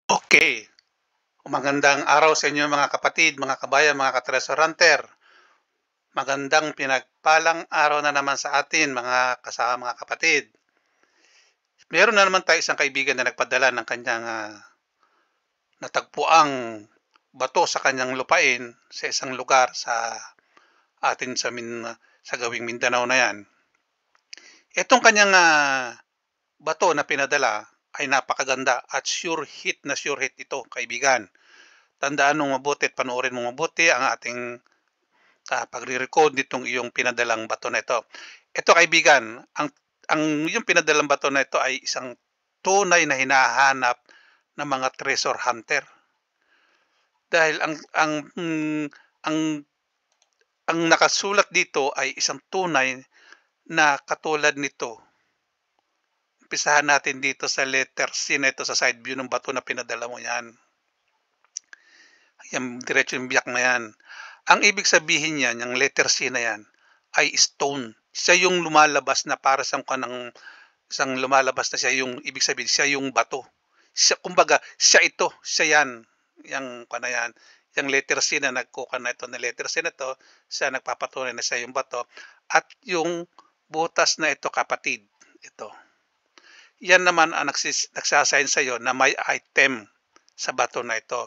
Okay, magandang araw sa inyo mga kapatid, mga kabayan, mga ka-treasure hunter. Magandang pinagpalang araw na naman sa atin mga kasama mga kapatid. Meron na naman tayong isang kaibigan na nagpadala ng kanyang, natagpuang bato sa kanyang lupain sa isang lugar sa atin sa gawing Mindanao na 'yan. Itong kanyang, bato na pinadala ay napakaganda at sure hit ito kaibigan. Tandaan mong mabuti at panoorin mong mabuti ang ating pagre-record nitong iyong pinadalang bato na ito. Ito kaibigan, ang iyong pinadalang bato na ito ay isang tunay na hinahanap ng mga treasure hunter. Dahil ang ang nakasulat dito ay isang tunay na katulad nito. Umpisahan natin dito sa letter C na ito sa side view ng bato na pinadala mo yan. Yan, diretso yung biyak na yan. Ang ibig sabihin niyan, yung letter C na yan, ay stone. Siya yung lumalabas na para sa kanang isang lumalabas na siya yung ibig sabihin, siya yung bato. Siya, kumbaga, siya ito, siya yan. Yung kana yan. Yung letter C na nagkuka na ito na letter C na ito, siya nagpapatunay na siya yung bato. At yung butas na ito, kapatid, ito. Yan naman ang nagsasign sa iyo na may item sa bato na ito.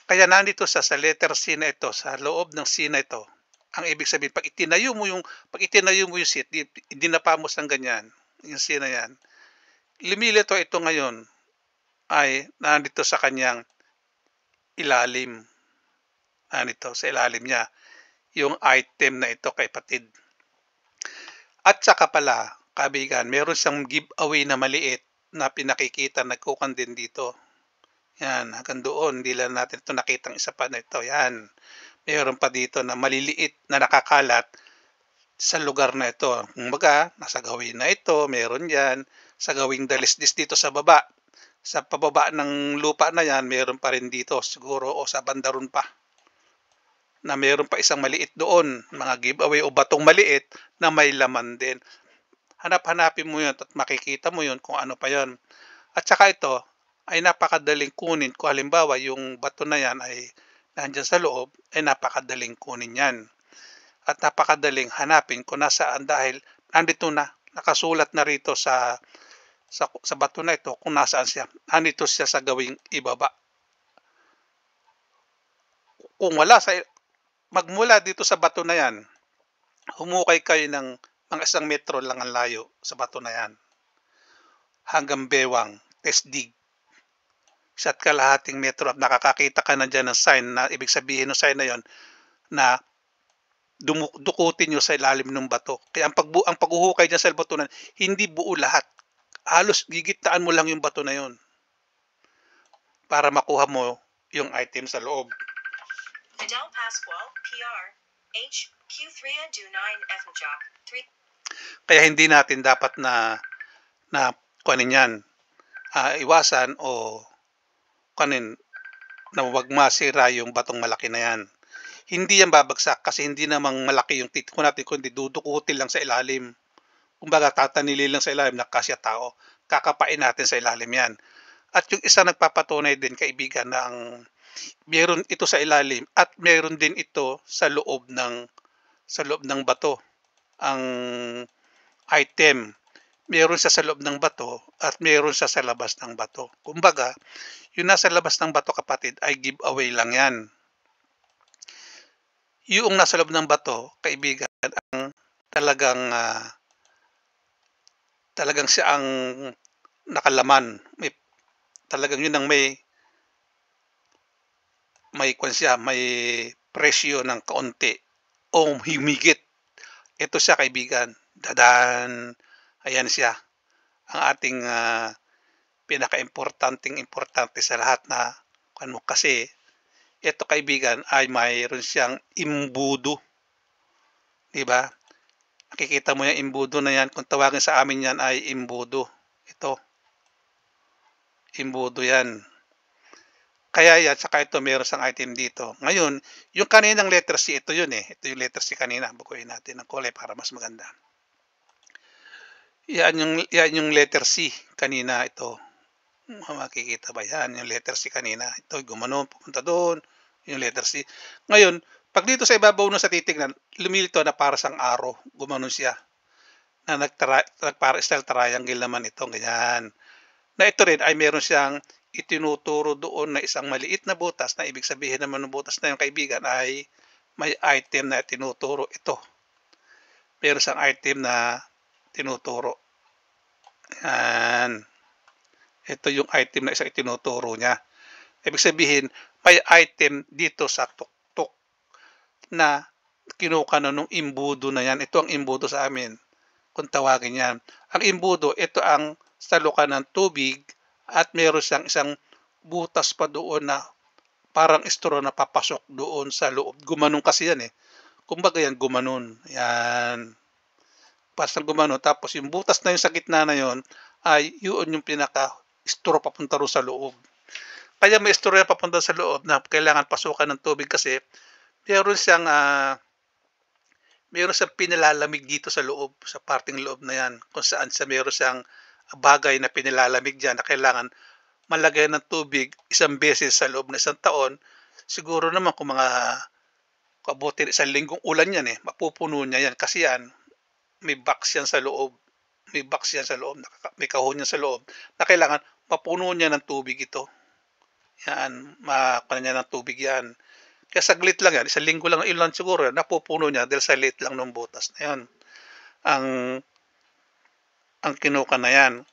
Kaya nandito sa letter C na ito, sa loob ng C na ito, ang ibig sabihin, pag itinayo mo yung seat, dinapamos ng ganyan, yung C na yan, lumilito ito ngayon ay nandito sa kanyang ilalim. Nandito sa ilalim niya, yung item na ito kay patid. At saka pala, kaibigan, meron siyang giveaway na maliit na pinakikita, nagkukan din dito. Yan, hanggang doon, hindi lang natin ito nakitang isa pa na ito. Yan, meron pa dito na maliliit na nakakalat sa lugar na ito. Kumbaga, nasa gawin na ito, meron yan. Sa gawing dalisdis dito sa baba. Sa pababa ng lupa na yan, meron pa rin dito siguro o sa bandaron pa. Na meron pa isang maliit doon, mga giveaway o batong maliit na may laman din. Hanap-hanapin mo yun at makikita mo yun kung ano pa yun. At saka ito ay napakadaling kunin. Kung halimbawa yung bato na yan ay nandyan sa loob, ay napakadaling kunin yan. At napakadaling hanapin kung nasaan dahil nandito na, nakasulat na rito sa bato na ito kung nasaan siya. Nandito siya sa gawing ibaba. Kung magmula dito sa bato na yan, humukay kayo ng mga 1 metro lang ang layo sa bato na yan. Hanggang bewang, tesdig. Isa't kalahating metro at nakakakita ka na dyan ng sign na ibig sabihin ng sign na yon na dukutin nyo sa ilalim ng bato. Kaya ang paghuhukay dyan sa bato na hindi buo lahat. Halos gigitaan mo lang yung bato na yon para makuha mo yung item sa loob. Fidel Pascual, PR, HQ3-9F-Jack 3. Kaya hindi natin dapat na kunin yan, iwasan o kunin na huwag masira yung batong malaki na yan. Hindi yan babagsak kasi hindi namang malaki yung titiko natin kundi dudukutin lang sa ilalim. Kumbaga tatanili lang sa ilalim na kasya tao. Kakapain natin sa ilalim yan. At yung isa nagpapatunay din kaibigan na meron ito sa ilalim at meron din ito sa loob ng bato. Ang item, meron siya sa loob ng bato at meron siya sa labas ng bato. Kumbaga, yung nasa labas ng bato kapatid ay giveaway lang yan. Yung nasa loob ng bato, kaibigan, ang talagang siya ang nakalaman. Talagang yun ang may presyo ng kaunti o humigit. Ito siya kaibigan. Dadan. Ayan siya. Ang ating pinaka-importante sa lahat na kasi ito kaibigan ay mayroon siyang imbudo. Diba? Nakikita mo yung imbudo na yan. Kung tawagin sa amin yan ay imbudo. Ito. Imbudo yan. Kaya yan, saka ito meron sang item dito. Ngayon, yung kaninang letter C, ito yun eh. Ito yung letter C kanina. Bukuin natin ng kulay para mas maganda. Yan yung letter C kanina ito. Makikita ba yan, yung letter C kanina, ito gumanon papunta doon, yung letter C. Ngayon, 'pag dito sa ibabaw na sa titignan, lumilitaw na para sang arrow, gumanon siya, na para style triangle naman ito, ganyan. Na ito rin ay meron siyang itinuturo doon na isang maliit na butas na ibig sabihin naman ng butas na yung kaibigan ay may item na tinuturo ito. Meron siyang item na tinuturo. Yan. Ito yung item na isang itinuturo niya. Ibig sabihin, may item dito sa tuktok na kinuha nung imbudo na yan. Ito ang imbudo sa amin, kung tawagin yan. Ang imbudo, ito ang salukan ng tubig at meron siyang isang butas pa doon na parang straw na papasok doon sa loob. Gumanon kasi yan eh. Kumbaga yan, gumanon. Yan. Pasang gumanon. Tapos yung butas na yung sa gitna na yon ay yun yung pinaka-straw papunta ro sa loob. Kaya may straw na papunta sa loob na kailangan pasukan ng tubig kasi meron siyang pinilalamig dito sa loob, sa parting loob na yan, kung saan meron siyang bagay na pinilalamig dyan na kailangan malagay ng tubig isang beses sa loob ng isang taon. Siguro naman kung mga kabuti isang linggong ulan yan eh, mapupuno niya yan kasi yan, may box yan sa loob. May box yan sa loob, may kahon yan sa loob na kailangan mapuno niya ng tubig ito. Yan, makuha niya ng tubig yan. Kaya saglit lang yan, isang linggo lang, ilan siguro yan, napupuno niya dahil sa liit lang ng butas na yan. Ang kinuha na yan.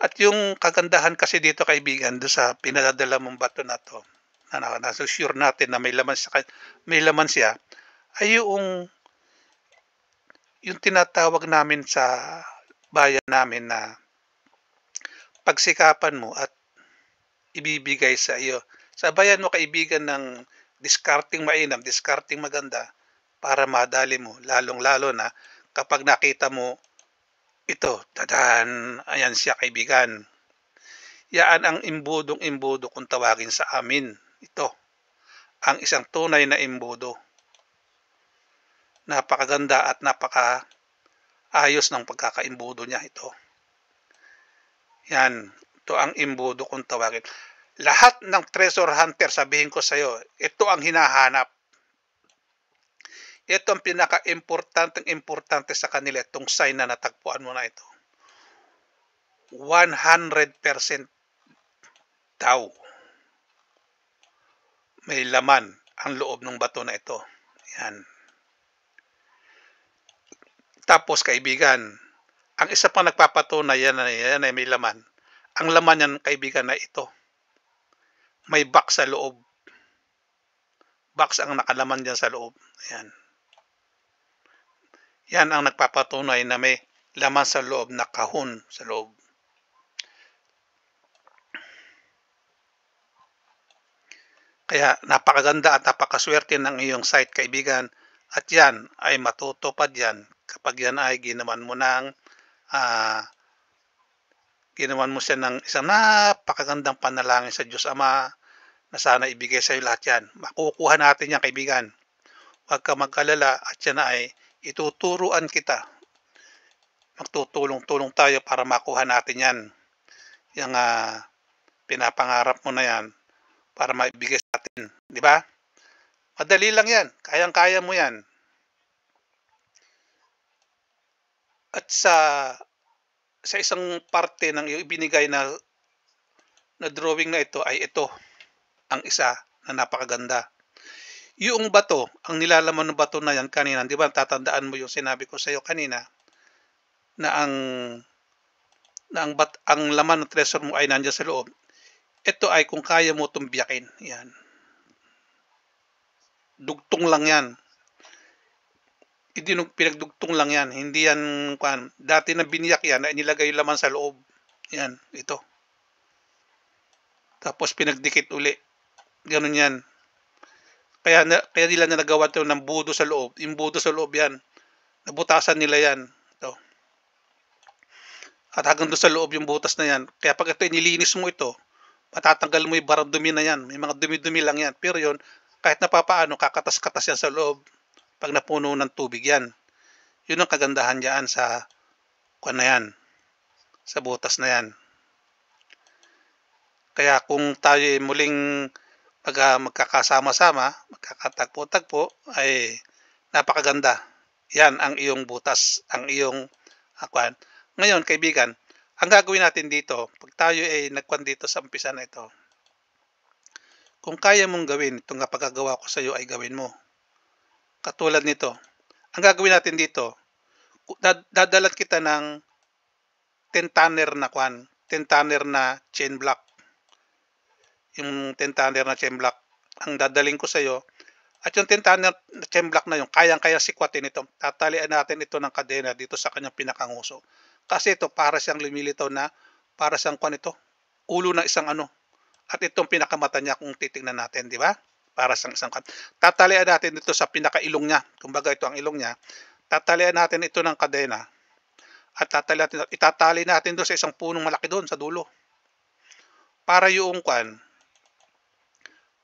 At yung kagandahan kasi dito kaibigan, doon sa pinadadala mong bato na to, na nasa sure natin na may laman siya, ay yung tinatawag namin sa bayan namin na pagsikapan mo at ibibigay sa iyo. Sa bayan mo kaibigan ng discarding mainam, discarding maganda para madali mo, lalong-lalo na kapag nakita mo ito, tadan, ayan siya kaibigan. Yan ang imbudong-imbudo kung tawagin sa amin. Ito, ang isang tunay na imbudo. Napakaganda at napaka-ayos ng pagkakaimbudo niya ito. Yan, ito ang imbudo kung tawagin. Lahat ng treasure hunter, sabihin ko sa iyo, ito ang hinahanap. Ito ang pinaka-importante sa kanila, itong sign na natagpuan mo na ito. 100% daw may laman ang loob ng bato na ito. Yan. Tapos kaibigan, ang isa pang nagpapatunay yan ay may laman. Ang laman yan kaibigan na ito. May box sa loob. Box ang nakalaman dyan sa loob. Ayan. Yan ang nagpapatunay na may laman sa loob na kahon sa loob. Kaya napakaganda at napakaswerte ng iyong site kaibigan. At yan ay matutupad yan kapag yan ay ginawan mo siya ng isang napakagandang panalangin sa Diyos Ama na sana ibigay sa iyo lahat yan. Makukuha natin yan kaibigan. Huwag ka mag-alala at yan ay ituturuan kita. Magtutulong-tulong tayo para makuha natin yan. Yung pinapangarap mo na yan para maibigay sa atin. Di ba? Madali lang yan. Kayang-kaya mo yan. At sa isang parte ng ibinigay na drawing na ito ay ito ang isa na napakaganda. Yung bato, ang nilalaman ng bato na yan kanina, di ba tatandaan mo yung sinabi ko sa iyo kanina na ang laman ng treasure mo ay nandiyan sa loob. Ito ay kung kaya mo itong biyakin. Yan. Dugtong lang yan. Pinagdugtong lang yan. Hindi yan, dati na biniyak yan, ay nilagay yung laman sa loob. Yan, ito. Tapos pinagdikit uli. Ganun yan. Kaya nila na nagawa ito ng budo sa loob. Yung budo sa loob yan. Nabutasan nila yan. Ito. At hanggang doon sa loob yung butas na yan. Kaya pag ito nilinis mo ito, matatanggal mo yung barang dumi na yan. May mga dumi-dumi lang yan. Pero yun, kahit na papaano, kakatas-katas yan sa loob. Pag napuno ng tubig yan. Yun ang kagandahan dyan sa na yan. Sa butas na yan. Kaya kung tayo'y muling magkakasama-sama, magkakatagpo-tagpo ay napakaganda. 'Yan ang iyong butas, ang iyong, kuwan. Ngayon kaibigan, ang gagawin natin dito 'pag tayo ay nagkuwan dito sa umpisa na ito, kung kaya mong gawin itong napagagawa ko sa'yo ay gawin mo. Katulad nito, ang gagawin natin dito, dadalan kita ng 10 tanner na kuwan, 10 tanner na chain block. Yung 10 tanner na chain block ang dadalhin ko sa'yo at yung 10 tanner na chain block na yun kayang-kaya sikwatin ito. Tatalian natin ito ng kadena dito sa kanyang pinakanguso. Kasi ito para siyang lumilitaw na para siyang kuwan ito, ulo ng isang ano. At itong pinakamata niya kung titingnan natin, di ba? Para siyang isang kuwan. Tatalian natin ito sa pinakailong niya. Kumbaga ito ang ilong niya. Tatalian natin ito ng kadena at itatali natin doon sa isang punong malaki doon sa dulo. Para yung kuwan,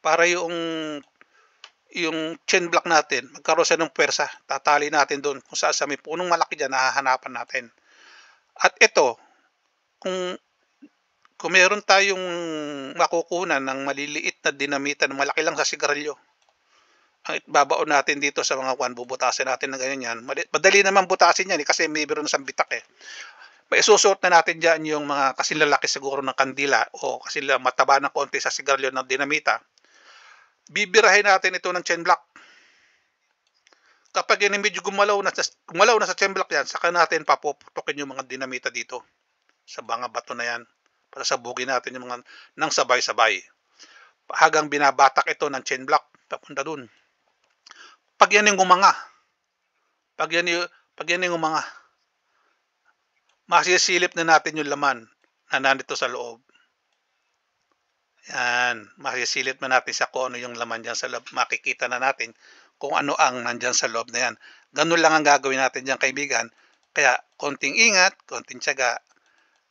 para yung chain block natin, magkaroon siya ng puwersa. Tatali natin doon kung saan sa may punong malaki diyan hahanapan natin. At ito, kung meron tayong makukunan ng maliliit na dinamita na malaki lang sa sigarilyo, ang babaon natin dito sa mga kuwan, bubutasin natin ng ganyan yan. Madali naman butasin yan kasi meron siyang bitak eh. Maisusuot na natin diyan yung mga kasilalaki siguro ng kandila o kasila mataba ng konti sa sigarilyo ng dinamita. Bibirahin natin ito ng chain block. Kapag yan medyo gumalaw na sa chain block yan, saka natin papuputukin yung mga dinamita dito sa mga bato na yan para sabugin natin yung mga nang sabay-sabay. Hanggang binabatak ito ng chain block papunta dun. Pag yan yung umanga, pag yan yung umanga, masisilip na natin yung laman na nandito sa loob. Yan, masisilip na natin sa kung ano yung laman dyan sa loob. Makikita na natin kung ano ang nandyan sa loob na yan. Ganun lang ang gagawin natin dyan kaibigan. Kaya konting ingat, konting tiyaga.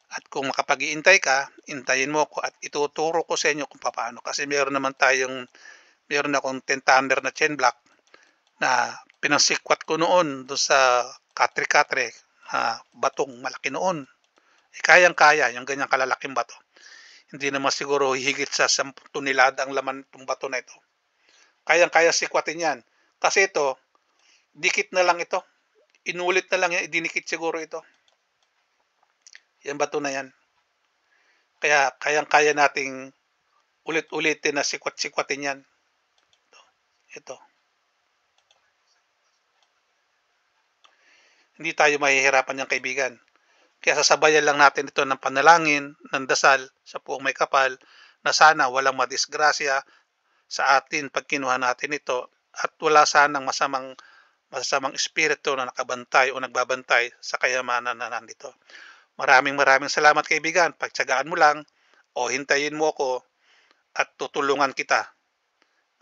At kung makapag-iintay ka, intayin mo ko at ituturo ko sa inyo kung paano. Kasi meron akong 10 tanner na chain block na pinasikwat ko noon doon sa katre-katre batong malaki noon. Kayang-kaya yung ganyang kalalaking bato. Hindi naman siguro higit sa 10 tonelada ang laman itong bato na ito. Kayang-kaya sikwatin yan. Kasi ito, dikit na lang ito. Inulit na lang yan, idinikit siguro ito. Yan bato na yan. Kaya kayang-kaya nating ulit-ulitin na sikwat-sikwatin yan. Ito. Hindi tayo mahihirapan yan kaibigan. Kaya sasabayan lang natin ito ng panalangin, ng dasal sa Puong May Kapal na sana walang madisgrasya sa atin pag kinuha natin ito at wala sanang masasamang espiritu na nakabantay o nagbabantay sa kayamanan na nandito. Maraming salamat kaibigan. Pagtiyagaan mo lang o hintayin mo ako at tutulungan kita.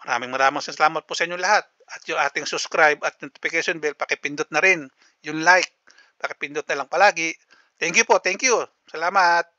Maraming salamat po sa inyo lahat. At yung ating subscribe at notification bell, pakipindot na rin. Yung like, pakipindot na lang palagi. Thank you po, thank you. Salamat.